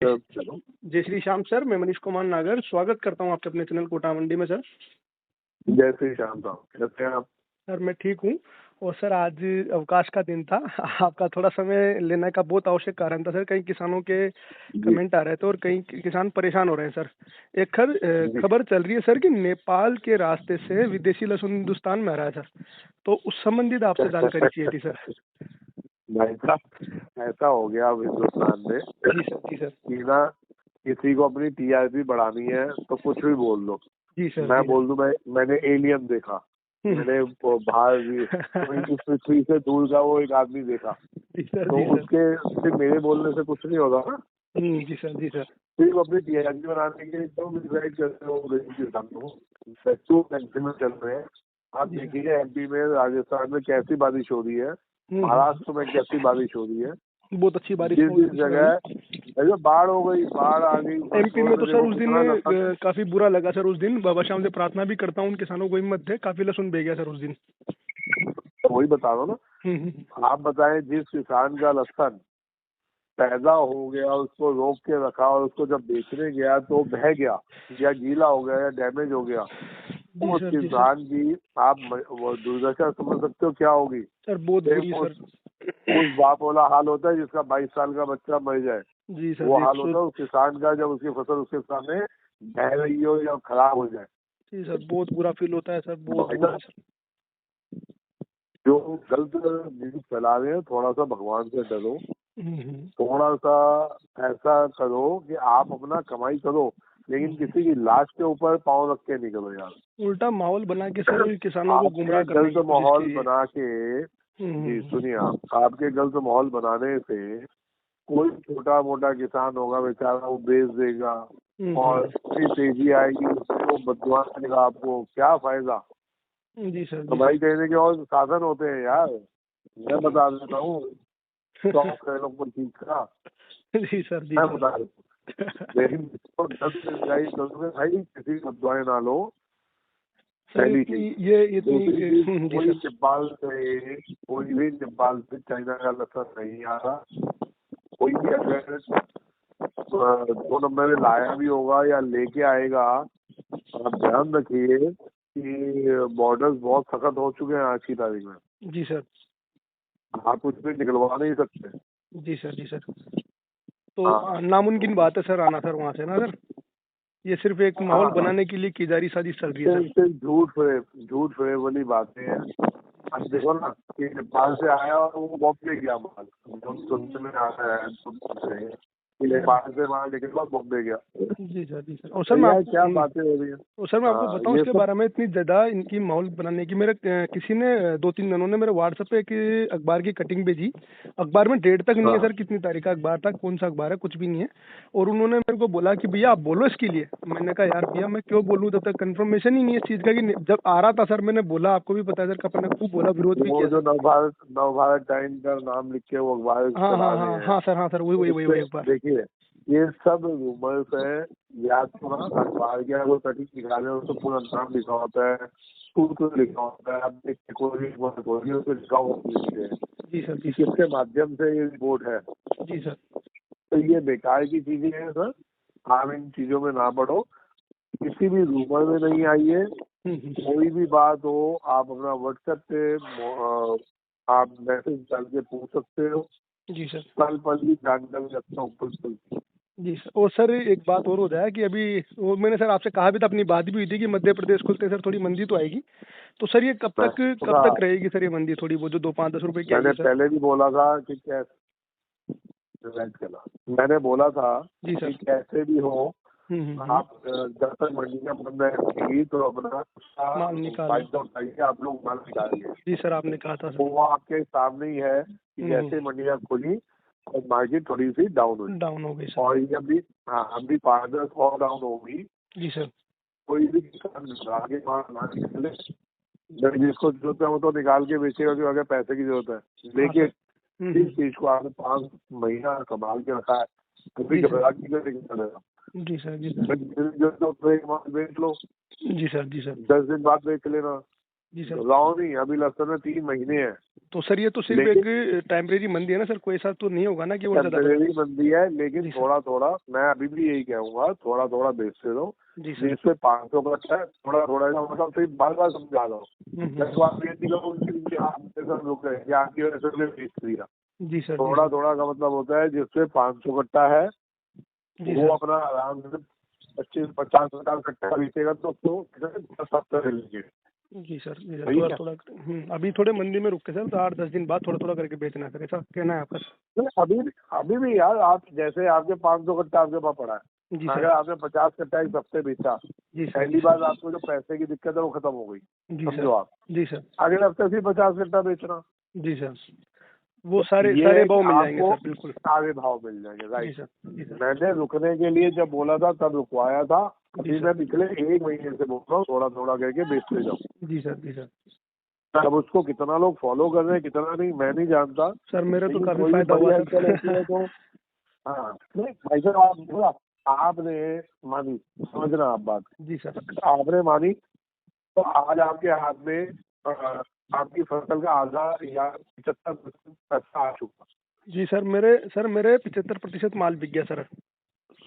चलो। जय श्री श्याम सर, मैं मनीष कुमार नागर स्वागत करता हूं आपके अपने चैनल कोटा मंडी में सर। जय श्री श्याम साहब, कैसे हैं आप? सर मैं ठीक हूं। और सर आज अवकाश का दिन था आपका थोड़ा समय लेने का बहुत आवश्यक कारण था सर। कई किसानों के जी कमेंट आ रहे थे और कई किसान परेशान हो रहे हैं सर। एक जी। खबर चल रही है सर कि नेपाल के रास्ते से विदेशी लहसुन हिंदुस्तान में आ रहा है सर। तो उस संबंधित आपसे जानकारी चाहिए थी सर। भाई साहब, ऐसा हो गया अब हिंदुस्तान में जी सर, जी सर। कि ना किसी को अपनी टीआरपी बढ़ानी है तो कुछ भी बोल दो। जी सर, मैं जी बोल दूं मैंने एलियन देखा, मैंने बाहर इस पृथ्वी से दूर का वो एक आदमी देखा, जी सर, तो जी सर। उसके सिर्फ मेरे बोलने से कुछ नहीं होगा ना। जी सर, जी सर। सिर्फ अपनी टीआरपी बनाने के लिए जो डिसाइड करते हो गरीब किसान को सच्चू मैक्सिमम चल रहे हैं। आप जी सर। देखिए एमपी में, राजस्थान में कैसी बारिश हो रही है, महाराष्ट्र में कैसी बारिश हो रही है। बहुत अच्छी बारिश जिस हो जिस इस समय जगह ऐसे बाढ़ हो गई, बाढ़ आ गई, एमपी मंदसौर में। में तो सर देखो उस दिन कितना लसन। काफी बुरा लगा सर। उस दिन बाबा श्याम से प्रार्थना भी करता हूँ उन किसानों को हिम्मत दे, काफी लहसुन बह गया सर उस दिन। वही बता रहा हूँ ना। आप बताएं, जिस किसान का लसन पैदा हो गया, उसको रोक के रखा और उसको जब बेचने गया तो बह गया या गीला हो गया या डैमेज हो गया, जी उस सर, जी सर। किसान की आप वो दुर्दशा समझ सकते हो क्या होगी। सर बहुत बुरी सर। उस बाप वाला हाल होता है जिसका 22 साल का बच्चा मर जाए, जी सर, वो जी हाल होता है उस किसान का जब उसकी फसल उसके सामने बह रही हो या खराब हो जाए। जी सर, बहुत बुरा फील होता है सर, बहुत भाई बुरा साहब, सर। जो गलत न्यूज फैला रहे हैं, थोड़ा सा भगवान से डरो, थोड़ा सा ऐसा करो कि आप अपना कमाई करो, लेकिन किसी की लाश के ऊपर पाँव रख के नहीं करो यार। उल्टा माहौल बना के सर किसानों को आपके गुमराह करने गलत की कोशिश माहौल की है। बना के, जी सुनिए, आप आपके गलत माहौल बनाने से कोई छोटा मोटा किसान होगा बेचारा, वो बेच देगा और इतनी तेजी आएगी, उसको बददुआ देगा, आपको क्या फायदा। जी सर, जी कमाई सर। करने के और साधन होते हैं यार, मैं बता देता हूँ। शौक है लोग पर चीज का, जी सर, जी मैं सर। बता देता हूँ। लेकिन तो भाई किसी को बददुआएं ना लो, सर पहली इतनी चीज। ये इतनी दूसरी चीज, जी कोई सर। नेपाल से, कोई भी नेपाल से चाइना का लसन नहीं आ रहा। कोई भी अगर 2 नंबर में लाया भी होगा या लेके आएगा, आप ध्यान रखिए कि बॉर्डर्स बहुत सख्त हो चुके हैं आज की तारीख में। जी सर। आप कुछ भी निकलवा नहीं सकते। जी सर, जी सर। तो हाँ, नामुमकिन बात है सर आना सर वहाँ से ना सर। ये सिर्फ एक माहौल हाँ, बनाने के लिए की जा रही साजिश चल रही है सिर्फ सर। सिर्फ झूठ फरेब वाली बातें हैं। अब देखो ना कि नेपाल से आया और वो बॉम्बे गया माल, जो सुनने में आता है कि नेपाल से माल निकल कर बॉम्बे गया। जी सर, जी सर। और तो सर मैं यार क्या आपको बातें हो रही है। और सर मैं आपको हाँ, बताऊं ये इसके सब बारे में, इतनी ज़्यादा इनकी माहौल बनाने की मेरे किसी ने 2-3 जनों ने मेरे व्हाट्सएप पे एक अखबार की कटिंग भेजी। अखबार में डेट तक नहीं है हाँ, सर, कितनी तारीख का अखबार था, कौन सा अखबार है, कुछ भी नहीं है। और उन्होंने मेरे को बोला कि भैया आप बोलो इसके लिए। मैंने कहा यार भैया मैं क्यों बोलूँ, जब तक कंफर्मेशन ही नहीं है इस चीज़ का। कि जब आ रहा था सर मैंने बोला, आपको भी पता है सर, कपन ने खूब बोला, विरोध भी वो किया जो सर। नवभारत टाइम का नाम लिख के वो अखबार हाँ हाँ चला रहे हाँ हैं, हाँ सर, हाँ सर, वही वही वही उससे वही अखबार। देखिए ये सब रूमर्स है। या तो ना अखबार के अगर कटिंग निकाले हो तो पूरा नाम लिखा होता है, सूत्र लिखा होता है, आप देखिए कोई भी रिपोर्ट होगी उसमें लिखा हुआ लिखते हैं जी सर, जी कि सर। किसके माध्यम से ये रिपोर्ट है। जी सर। तो ये बेकार की चीजें हैं सर, आप इन चीजों में ना पढ़ो। किसी भी रूमर में नहीं आइए। कोई भी बात हो आप अपना व्हाट्सएप पे आप मैसेज डाल के पूछ सकते हो। जी सर। पल पल की जानकारी रखता हूँ बिल्कुल। जी सर। और सर एक बात और हो जाए कि अभी वो मैंने सर आपसे कहा भी था, अपनी बात भी हुई थी कि मध्य प्रदेश खुलते सर थोड़ी मंदी तो आएगी। तो सर ये कब तक रहेगी सर ये मंदी, थोड़ी वो जो 2-5-10 रुपए की आई मैंने है सर? पहले भी बोला था कि कैसे, मैंने बोला था जी कि सर। कैसे भी हो आप हम्म। जब तक मंडियां बंद रहेगी तो अपना माल निकाल। फायदा उठाइए, आप लोग माल निकालिए। जी सर, आपने कहा था तो सर। वो आपके सामने ही है कि जैसे मंडियां खुली और मार्केट थोड़ी सी डाउन हुई, डाउन हो गई सर। और ये अभी, हाँ अभी 5-10 और डाउन होगी। जी सर। कोई भी किसान आगे माल ना निकाले, जिसको जरूरत है वो तो निकाल के बेचेगा जो अगर पैसे की जरूरत है। हाँ लेकिन सर। इस चीज को आपने 5 महीना संभाल के रखा है, कभी जी सर। घबरा के लेके चलेगा। जी सर। जी सर। जो तो एक माल बेच लो, जी सर। जी सर। 10 दिन बाद बेच लेना, जी सर। गाँव नहीं, अभी लहसुन में 3 महीने हैं। तो सर ये तो सिर्फ एक टेम्परेरी मंदी है ना सर, कोई ऐसा तो नहीं होगा ना कि और ज्यादा टेम्परेरी मंदी है, लेकिन थोड़ा थोड़ा मैं अभी भी यही कहूंगा, थोड़ा थोड़ा बेचते रहो। जी सर। जिससे 500 का है, थोड़ा थोड़ा का मतलब फिर बार बार समझा दो। आपकी वजह से बेच दिया। जी सर। थोड़ा थोड़ा का मतलब होता है जिससे 500 कट्टा है वो अपना आराम से 25-50 कट्टा बेचेगा तो उसको 10-70 मिलेंगे। जी सर। जी सर। थोड़ा थोड़ा अभी थोड़े मंदी में रुक के सर, तो 8-10 दिन बाद थोड़ा थोड़ा करके बेचना सर, ऐसा कहना है आपका? अभी भी यार, आप जैसे आपके 500 कट्टा आपके पास पड़ा है, अगर आपने 50 कट्टा एक हफ्ते बेचा, पहली बार आपको जो पैसे की दिक्कत है वो खत्म हो गई, समझो आप। जी सर। अगले हफ्ते फिर 50 कट्टा बेचना। जी सर। वो सारे भाव मिल जाएंगे सर, बिल्कुल सारे भाव मिल जाएंगे, राइट। जी सर। मैंने रुकने के लिए जब बोला था तब रुकवाया था, अभी मैं पिछले 1 महीने से बोल रहा हूँ थोड़ा थोड़ा करके बेचते जाओ। जी सर। जी सर। अब उसको कितना लोग फॉलो कर रहे हैं कितना नहीं मैं नहीं जानता सर, मेरे तो काफी फायदा हुआ सर। तो हाँ नहीं भाई साहब, आपने मानी, समझना आप बात। जी सर। आपने मानी तो आज आपके हाथ में आपकी फसल का आधा या 75% पैसा आ चुका। जी सर, मेरे 75% माल बिक गया सर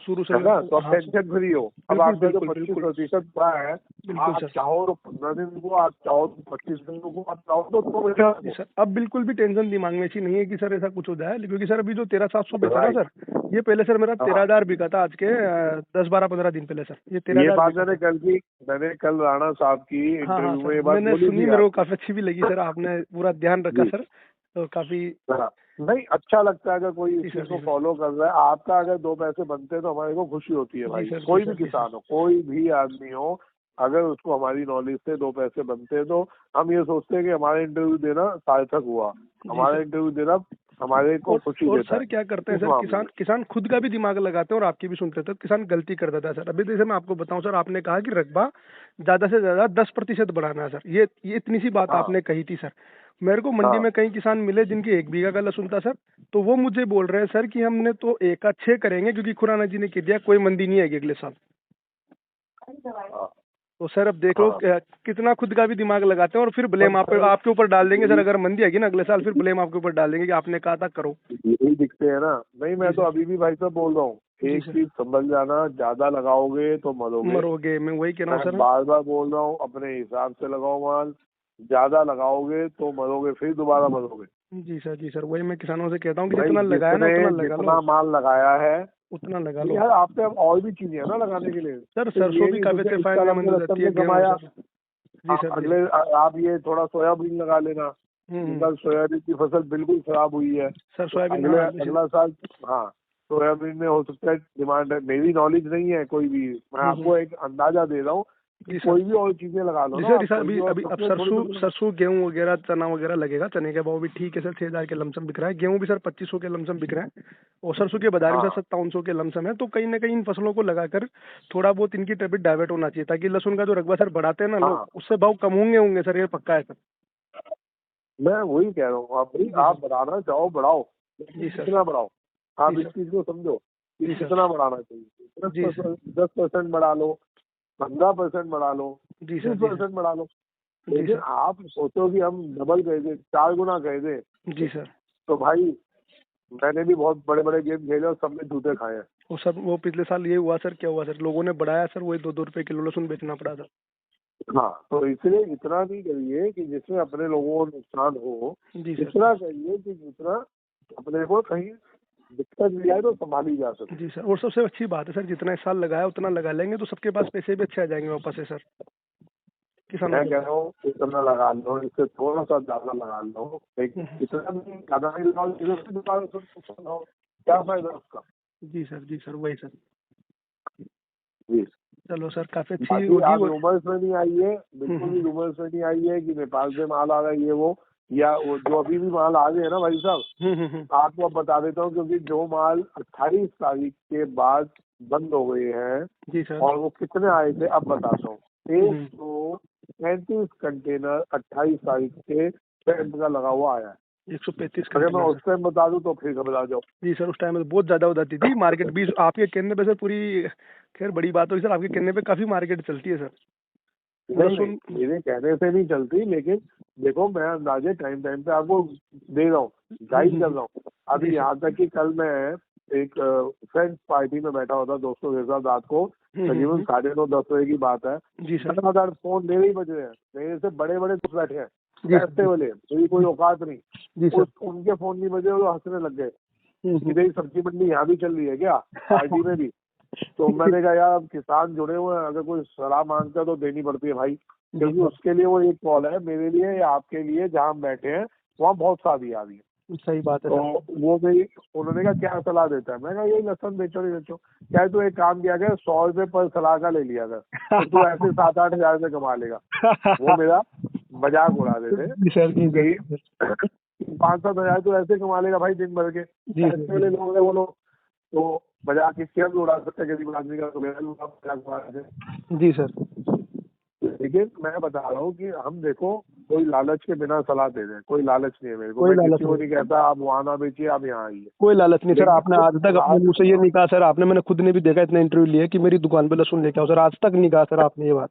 शुरू से। तो आप टेंशन फ्री हो। अब आपका जो 25% पड़ा है, आप चाहो तो 15 दिन को, आप चाहो तो 25 दिन को, आप चाहो तो सर अब बिल्कुल भी टेंशन दिमाग में ऐसी नहीं है कि सर ऐसा कुछ हो जाए, क्योंकि सर अभी जो 13,700 बेचा ना सर, ये पहले सर मेरा 13,000 बिका था आज के 10-12-15 दिन पहले सर। ये 13,000। ये बात मैंने कल राणा साहब की इंटरव्यू में ये बात मैंने सुनी, मेरे को काफी अच्छी भी लगी सर, आपने पूरा ध्यान रखा सर, तो काफी नहीं अच्छा लगता है अगर कोई इस चीज को फॉलो कर रहा है। आपका अगर 2 पैसे बनते हैं तो हमारे को खुशी होती है भाई। कोई भी किसान हो, कोई भी आदमी हो, अगर उसको हमारी नॉलेज से 2 पैसे बनते हैं तो हम ये सोचते हैं कि हमारा इंटरव्यू देना सार्थक हुआ, हमारा इंटरव्यू देना हमारे को खुशी देता है। सर क्या करते हैं सर, किसान खुद का भी दिमाग लगाते हैं और आपकी भी सुनते हैं, तो किसान गलती कर देता है सर। अभी जैसे मैं आपको बताऊं सर, आपने कहा कि रकबा ज्यादा से ज्यादा 10% बढ़ाना है सर, ये इतनी सी बात आपने कही थी सर। मेरे को मंडी में कई किसान मिले जिनकी 1 बीघा का लहसुन था सर, तो वो मुझे बोल रहे हैं सर कि हमने तो 1 का 6 करेंगे क्योंकि खुराना जी ने कह दिया कोई मंदी नहीं आएगी अगले साल। तो सर अब देख लो कितना खुद का भी दिमाग लगाते हैं और फिर ब्लेम आपके ऊपर डाल देंगे सर। अगर मंदी आएगी ना अगले साल, फिर ब्लेम आपके ऊपर डाल देंगे कि आपने कहा था करो। यही दिखते हैं ना। नहीं, मैं तो अभी भी भाई साहब बोल रहा हूँ, एक चीज संभल जाना, ज्यादा लगाओगे तो मरोगे। मैं वही कह रहा हूँ सर, बार बार बोल रहा हूँ, अपने हिसाब से लगाओ माल, ज्यादा लगाओगे तो मरोगे, फिर दोबारा मरोगे। जी सर, वही मैं किसानों से कहता हूँ कि जितना लगाया ना उतना लगा लो, जितना माल लगाया है उतना लगा लो यार। आप पे और भी चीजें है ना लगाने के लिए सर। सरसों भी काफी फायदेमंद हो जाती है, कमाया। जी सर। अगले आप ये थोड़ा सोयाबीन लगा लेना, सोयाबीन की फसल बिल्कुल खराब हुई है सर। सोयाबीन अगला साल सोयाबीन में हो सकता है डिमांड है। मेरी नॉलेज नहीं है कोई भी, मैं आपको एक अंदाजा दे रहा हूँ। कोई भी और चीजें लगा लो ना। अभी अब सरसों गेहूं वगैरह चना वगैरह लगेगा। चने के भाव भी ठीक है सर, 6,000 के लमसम बिक रहा है। गेहूं भी सर 2,500 के लमसम बिक रहा है, और सरसों के बाजार में सर 5700 के लमसम है। तो कहीं ना कहीं इन फसलों को लगाकर थोड़ा बहुत इनकी ट्रेबिट डाइवर्ट होना चाहिए, ताकि लहसुन का जो रकबा सर बढ़ाते हैं ना लोग, उससे भाव कम होंगे सर, ये पक्का है सर। मैं वही कह रहा हूँ, आप बढ़ाना चाहो बढ़ाओ, कितना बढ़ाओ, आप इस चीज को समझो कितना बढ़ाना चाहिए। 10% बढ़ा लो, 15% बढ़ा लो, 20% बढ़ा लो, लेकिन आप सोचो कि हम डबल कह दे, 4 गुना कह दे। जी सर। तो भाई मैंने भी बहुत बड़े बड़े गेम खेले और सबने जूते खाए हैं। वो पिछले साल ये हुआ सर, क्या हुआ सर, लोगों ने बढ़ाया सर, वही 2-2 रुपए किलो लहसुन बेचना पड़ा था। तो इसलिए इतना नहीं करिए कि जिसमें अपने लोगों को नुकसान हो, इतना करिए कि जितना अपने को कहीं दिक्कत भी आए तो संभाली जा सके। जी सर, और सबसे अच्छी बात है सर, जितना इस साल लगाया उतना लगा लेंगे तो सबके पास पैसे भी अच्छे आ जाएंगे वापस से सर। मैं कह रहा हूँ इतना लगा लो, इससे थोड़ा सा ज्यादा लगा लो, इतना भी ज्यादा नहीं लगाओ, क्या फायदा उसका। जी सर, वही सर। जी चलो सर, काफी अच्छी आप रूमर्स में नहीं आई है, बिल्कुल भी रूमर्स में नहीं आई है कि नेपाल से माल आ रहा है ये वो, या वो जो अभी भी माल आ गए है ना भाई साहब, आपको अब बता देता हूँ, क्योंकि जो माल 28 तारीख के बाद बंद हो गए हैं। जी सर। और वो कितने आए थे अब बताता हूँ। 135 कंटेनर 28 तारीख के टेंट का लगा हुआ आया है। 135। अगर मैं उस टाइम बता दूं तो फिर घबरा जाओ। जी सर, उस टाइम में बहुत ज्यादा हो जाती थी मार्केट भी। आपके कहने पे सर पूरी, खैर बड़ी बात होगी सर, आपके कहने पे काफी मार्केट चलती है सर। लहसुन मेरे कहने से नहीं चलती, लेकिन देखो मैं अंदाजे टाइम टाइम पे आपको दे रहा हूँ, गाइड कर रहा हूँ। अभी यहाँ तक कि कल मैं एक फ्रेंड्स पार्टी में बैठा होता दोस्तों के साथ, रात को तकरीबन 9:30-10 बजे की बात है। जी सर। लगातार फोन मेरे ही बज रहे हैं, मेरे से बड़े बड़े दोस्त बैठे हैं, जी पैसे वाले, मेरी कोई औकात नहीं। जी सर। उनके फोन नहीं बजे, वो हंसने लग गए, सीधे ही सब्जी मंडी यहाँ भी चल रही है क्या, पार्टी में भी। तो मैंने कहा यार अब किसान जुड़े हुए हैं, अगर कोई सलाह मांगता है तो देनी पड़ती है भाई, क्योंकि उसके लिए वो एक कॉल है, मेरे लिए या आपके लिए जहाँ हम बैठे हैं वहाँ बहुत शादी आ रही है। सही बात है। तो वो मेरी, उन्होंने कहा क्या सलाह देता है, मैं कहा यही लहसुन बेचो नहीं बेचो। क्या तो एक काम किया गया, 100 रुपए पर सलाह का ले लिया कर, तो तू ऐसे 7-8 हजार रुपये कमा लेगा। वो मेरा मजाक उड़ा देते 5-7 हजार तो ऐसे कमा लेगा भाई दिन भर के, ऐसे वाले लोग हैं वो लोग। तो मजाक इसके हम उड़ा सकते हैं गरीब आदमी का, तो मेरा मजाक उड़ा देते। जी सर। लेकिन मैं बता रहा हूँ कि हम देखो कोई लालच के बिना सलाह दे दें, कोई लालच नहीं है मेरे को, मैं किसी को नहीं कहता आप वहाँ ना बेचिए, आप यहाँ आइए, कोई लालच नहीं सर। आपने आज तक अपने मुंह से ये नहीं कहा सर, आपने, मैंने खुद ने भी देखा, इतना इंटरव्यू लिया कि मेरी दुकान पे लहसुन लेके आओ सर, आज तक नहीं कहा सर आपने ये बात।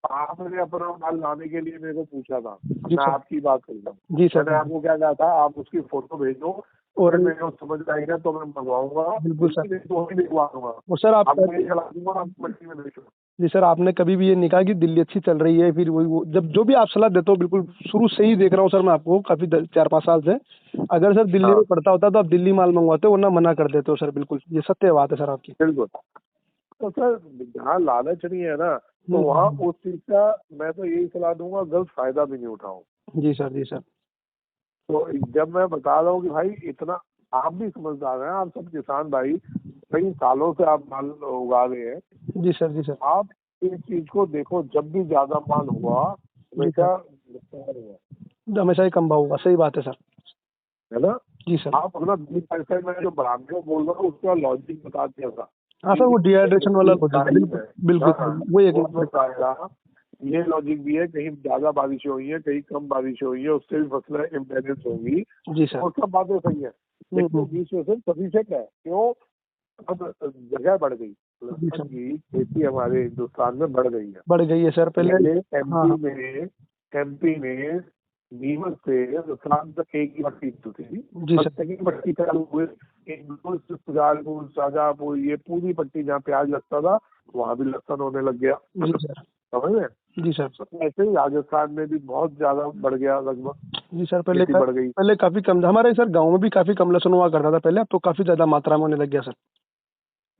आपने अपना माल लाने के लिए मेरे को पूछा था, मैं आपकी बात कर रहा हूँ। जी सर। मैंने आपको क्या कहा था, आप उसकी फोटो भेजो और मेरे को समझ आएगा तो मैं मंगवाऊंगा। बिल्कुल सर, तो ही दिखवा दूंगा। और सर आप चला दूंगा, आप मंडी में बेचो। जी सर, आपने कभी भी ये नहीं कहा कि दिल्ली अच्छी चल रही है, फिर वही वो जब जो भी आप सलाह देते हो, बिल्कुल शुरू से ही देख रहा हूँ सर मैं आपको, काफी 4-5 साल से। अगर सर दिल्ली में पड़ता होता तो आप दिल्ली माल मंगवाते हो, वरना मना कर देते हो सर। बिल्कुल ये सत्य बात है सर आपकी। बिल्कुल। तो सर जहाँ लालच नहीं है ना, तो वहाँ उस चीज का मैं तो यही सलाह दूंगा, गलत फायदा भी नहीं उठाओ। जी सर। जी सर। तो जब मैं बता रहा हूँ कि भाई इतना, आप भी समझदार हैं, आप सब किसान भाई, कई सालों से आप माल उगा रहे हैं। जी सर। जी सर। आप इस चीज को देखो, जब भी ज्यादा माल हुआ हमेशा ही कम भाव हुआ। सही बात है सर, है ना। जी सर। आप अपना 20% में जो बढ़ाने को बोल रहा हूँ उसका लॉजिक बता दिया था। हाँ सर, वो डिहाइड्रेशन वाला बिल्कुल वो एक बताएगा। ये लॉजिक भी है, कहीं ज्यादा बारिश हुई है, कहीं कम बारिश हुई है, उससे भी फसलें इम्बैलेंस होंगी। जी सर। और सब बातें सही है, लेकिन 20% सफिशिएंट है। क्यों? अब जगह बढ़ गई, लहसुन की खेती हमारे हिंदुस्तान में बढ़ गई है। बढ़ गई है सर। पहले एमपी में नीमच से रतलाम तक एक ही पट्टी थी। जी सर। सेकंड पट्टी चालू हुए, सुजालपुर, शाहजहाँपुर, ये पूरी पट्टी जहाँ प्याज लगता था वहाँ भी लहसुन होने लग गया। जी सर। समझ रहे? जी सर। ऐसे ही राजस्थान में भी बहुत ज्यादा बढ़ गया लगभग। जी सर। पहले बढ़ गई, पहले काफी कम, हमारे सर गाँव में भी काफी कम लहसुन हुआ करता था पहले, अब तो काफी ज्यादा मात्रा में होने लग गया सर।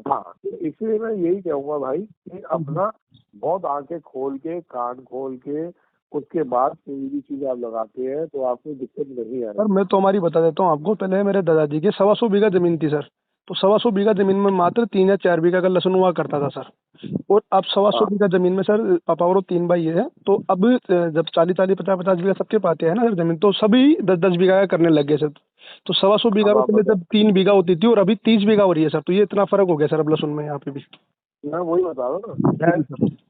हाँ, इसलिए मैं यही कहूँगा भाई कि अपना बहुत आंखें खोल के, कान खोल के, उसके बाद कोई भी चीज आप लगाते हैं तो आपको दिक्कत नहीं आ रही। सर मैं तो हमारी बता देता हूँ आपको, पहले मेरे दादाजी के 125 बीघा जमीन थी सर, तो 125 बीघा जमीन में मात्र 3 या 4 बीघा का लहसुन हुआ करता था सर। और अब 125 बीघा जमीन में सर पापा और 3 भाई है, तो अब जब 40-40, 50-50 बीघा सबके पाते हैं ना सर जमीन, तो सभी 10-10 बीघा का करने लग गए सर। तो 125 बीघा में पहले जब 3 बीघा होती थी और अभी 30 बीघा हो रही है सर, तो ये इतना फर्क हो गया सर अब लहसुन में यहाँ पे भी। मैं वही बता रहा हूँ ना,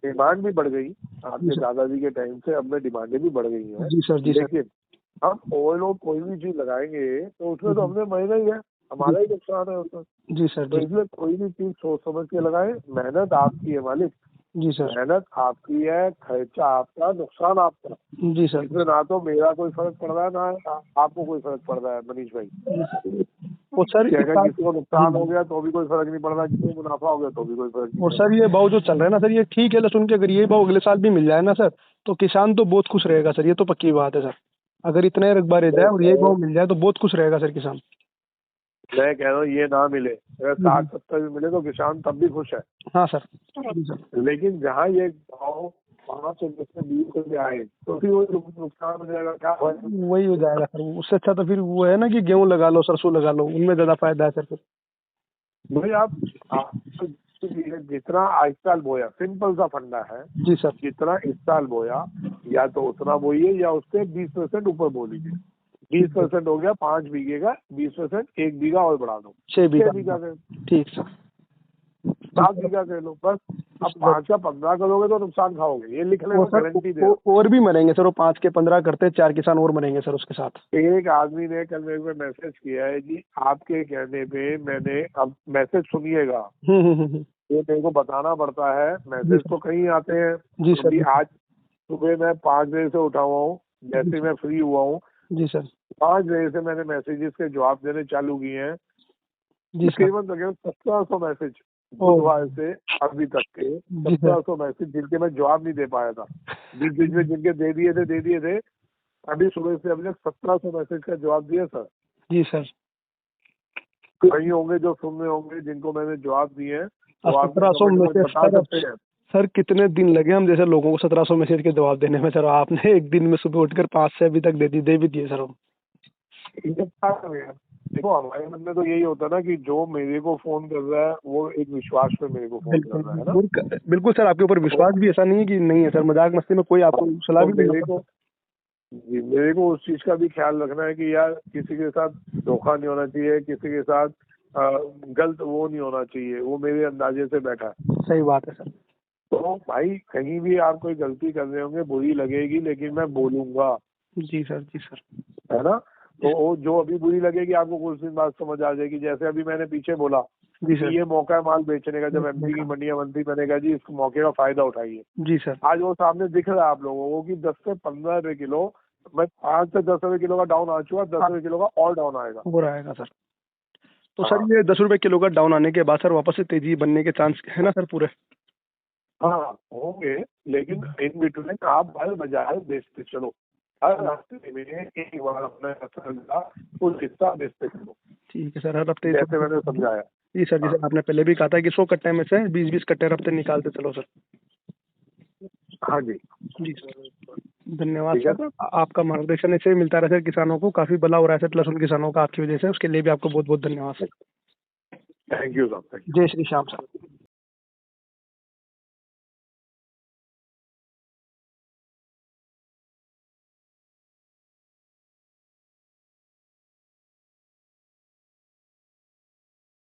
डिमांड भी बढ़ गई आपके दादाजी के टाइम से, अब में डिमांडें भी बढ़ गई हैं। जी सर। जी सर। लेकिन हम ऑयल और कोई भी चीज लगाएंगे तो उसमें तो हमने महीना ही है, हमारा ही नुकसान है उसमें। जी सर। तो इसलिए कोई भी चीज सोच समझ के लगाए। मेहनत आपकी है मालिक। जी सर। मेहनत आपकी है, खर्चा आपका, नुकसान आपका। जी सर। इसमें ना तो मेरा कोई फर्क पड़ रहा है, ना आपको कोई फर्क पड़ रहा है मनीष भाई। और सर अगर किसी को नुकसान हो गया तो भी कोई फर्क नहीं पड़ रहा, किसी को मुनाफा हो गया तो भी कोई फर्क नहीं। और सर ये भाव जो चल रहा है ना सर, ये ठीक है लहसुन के, अगर ये भाव अगले साल भी मिल जाए ना सर, तो किसान तो बहुत खुश रहेगा सर, ये तो पक्की बात है सर। अगर इतना रकबा रह जाए और ये भाव मिल जाए तो बहुत खुश रहेगा सर किसान। मैं कह रहा हूँ ये ना मिले, अगर 60-70 भी मिले तो किसान तब भी खुश है। हाँ सर। लेकिन जहाँ ये भाव 5 से 20 रुपये आए तो फिर वो नुकसान हो जाएगा। क्या वही हो जाएगा सर, उससे अच्छा तो फिर वो है ना कि गेहूं लगा लो, सरसों लगा लो, उनमें ज्यादा फायदा है सर। फिर भाई आप जितना इस साल बोया, सिंपल सा फंडा है। जी सर। जितना इस साल बोया या तो उतना बोइए या उससे 20% ऊपर बो लीजिए। 20% हो गया 5 बीघे का, 20% 1 बीघा और बढ़ा दो, 6 बीघा कर। ठीक सर। 7 बीघा कर लो बस। अब 5 का 15 करोगे तो नुकसान खाओगे, ये लिख लेना, गारंटी दे। और भी मरेंगे सर, वो 5 के 15 करते 4 किसान और मरेंगे सर उसके साथ। एक आदमी ने कल मेरे को मैसेज किया है जी, आपके कहने पे मैंने, अब मैसेज सुनिएगा, ये मेरे को बताना पड़ता है। मैसेज तो कहीं आते हैं। जी सर। अभी आज सुबह मैं 5 बजे से उठा हुआ हूँ, जैसे मैं फ्री हुआ हूँ जी सर। 5 बजे से मैंने मैसेजेस के जवाब देने चालू किए हैं। जी सर। तकरीबन 1700 मैसेज बुधवार से अभी तक के, 1700 मैसेज जिनके मैं जवाब नहीं दे पाया था। बीच में जिनके दे दिए थे। अभी सुबह से अभी तक 1700 मैसेज का जवाब दिया सर। जी सर। कहीं होंगे जो सुन रहे होंगे जिनको मैंने जवाब दिए हैं, तो आप 1700 मैसेज बता सकते हैं। सर कितने दिन लगे हम जैसे लोगों को 1700 मैसेज के जवाब देने में? सर आपने एक दिन में सुबह उठकर 5 से अभी तक दे भी दिए सर हम। देखो हमारे मन में तो यही होता है ना कि जो मेरे को फोन कर रहा है वो एक विश्वास पे मेरे को फोन कर रहा है ना। बिल्कुल सर, आपके ऊपर विश्वास भी ऐसा नहीं है कि नहीं है सर, मजाक मस्ती में कोई आपको सलाह भी नहीं। मेरे को उस चीज का भी ख्याल रखना है कि यार किसी के साथ धोखा नहीं होना चाहिए, किसी के साथ गलत वो नहीं होना चाहिए, वो मेरे अंदाजे से बैठा है। सही बात है सर। तो भाई कहीं भी आप कोई गलती कर रहे होंगे बुरी लगेगी, लेकिन मैं बोलूंगा। जी सर। जी सर। है ना। तो वो जो अभी बुरी लगेगी आपको कुछ दिन बाद समझ आ जाएगी। जैसे अभी मैंने पीछे बोला जी सर। ये मौका है माल बेचने का, जब एमपी की मंडियां बनती मैंने कहा जी इस मौके का फायदा उठाइए। जी सर। आज वो सामने दिख रहा है आप लोगों को कि 10 से 15 रुपए किलो, मैं 5 से 10 रुपए किलो का डाउन आ चुका, 10 रुपए किलो का और डाउन आएगा। हो रहेगा सर। तो सर ये 10 रुपए किलो का डाउन आने के बाद सर वापस से तेजी बनने के चांस है ना सर पूरे? हाँ होंगे, लेकिन इन बिटवीन आप हर बाजार बेचते चलो, हर रास्ते में एक बार अपना कुछ हिस्सा बेचते चलो। ठीक है सर, हर हफ्ते जैसे मैंने समझाया। जी सर। जैसे आपने पहले भी कहा था कि 100 कट्टे में से 20-20 कट्टे हर हफ्ते निकालते चलो सर। हाँ जी। जी सर, धन्यवाद सर। आपका मार्गदर्शन ऐसे ही मिलता रहा सर, किसानों को काफी भला हो रहा है सर, प्लस उन किसानों का आपकी वजह से, उसके लिए भी आपको बहुत बहुत धन्यवाद सर। Thank you sir. जय श्री श्याम सर।